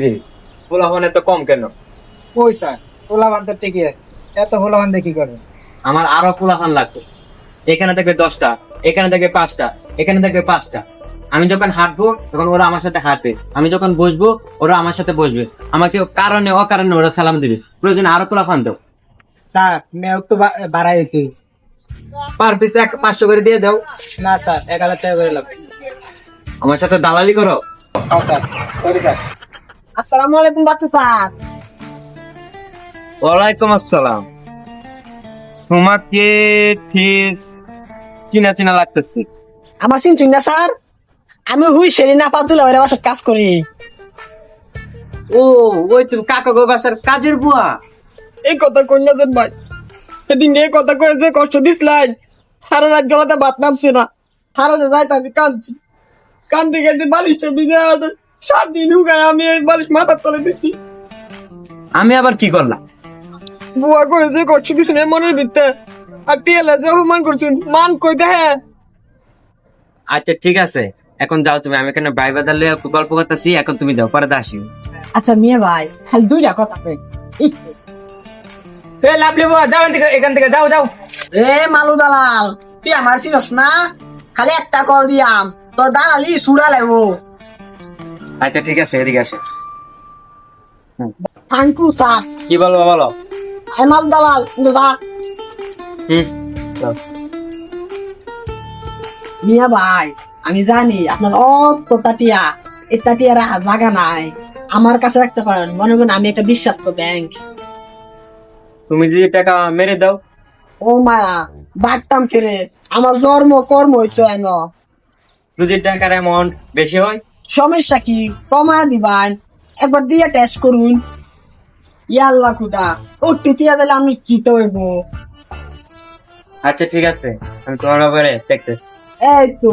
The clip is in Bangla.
রে পোলাপান এত কম কেন? কই স্যার, পোলাপান তো ঠিকই আছে, এত পোলাপান দিয়ে কি করবে? আমার আরো পোলাপান লাগতো। এখানে থেকে 10টা, এখানে থেকে 5টা, এখানে থেকে 5টা। আমি যখন হাঁটবো তখন ওরা আমার সাথে হাঁটবে, আমি যখন বসবো ওরা আমার সাথে বসবে। আমাকে কারণে অকারণে ওরা সালাম দিবে। প্রয়োজনে আরো পোলাপান দাও। স্যার মেয়ে একটু বাড়াই দিতে। পার পিস 500 করে দিয়ে দাও। না স্যার, 1000 টাকা করে লাগবে। আমার সাথে দালালি করো। Sir sorry sir. আসসালামু আলাইকুম বাচ্চু স্যার। ওয়ালাইকুম আসসালাম। তোমাকে ঠিক চিনা চিনা লাগতেছে। আমার চিনছুন না স্যার, আমি হুই সেরি না পাতুলা ওরা বাসার কাজ করি। ও, ওই তুমি কাকা গো বাসার কাজের বুয়া। এই কথা কই না যেন ভাই, সেদিন এই কথা কয়ে যে কষ্ট দিসলাই, সারা রাত গলাতে ভাত নামছে না, সারা রাত আমি কাঁদছি, কান্দতে গেছে বালিশটা ভিজে 7 দিন হুগায় আমি এই বালিশ মাথার তলে দিছি। আমি আবার কি করলাম? বুয়া কয়ে যে কষ্ট দিছুন মনের ভিতরে, আর টিয়ালা যে অপমান করছুন মান কই দেখে। আচ্ছা ঠিক আছে, এখন যাও তুমি। আমি এখানে ভাই বাদার লইয়া গল্প করতেছি, এখন তুমি যাও, পরে আসি। আচ্ছা মিয়া ভাই, খালি 2টা কথা কই। এ লাভলি বুয়া, যাও এখান থেকে যাও যাও। এ মালু দালাল, তুই আমার চিনস না, খালি একটা কল দিয়াম তোর দালালি সুরা লাগবো। আচ্ছা ঠিক আছে, এদিকে আসে। Thank you sir. কি বলবো বলো? আই মাল দালাল যা। যাও। মিয়া ভাই, আমি জানি আপনার অত তাটিয়া, এই তাটিয়া রাখা জায়গা নাই, আমার কাছে রাখতে পারেন। মনে করেন আমি একটা বিশ্বাস্ত ব্যাংক। তুমি যদি টাকা মেরে দাও। ও মায়া বাগতাম ফিরে, আমার জন্ম কর্ম হইতো এন। যদি টাকার অ্যামাউন্ট বেশি হয়? সমস্যা কি, কমা দিবান, একবার দিয়ে টেস্ট করুন। ইয়াল্লা খুদা, ও টিটিয়া দিলে আমি কি তো হইব। আচ্ছা ঠিক আছে, আমি তোমার ব্যাপারে দেখতে। এই তো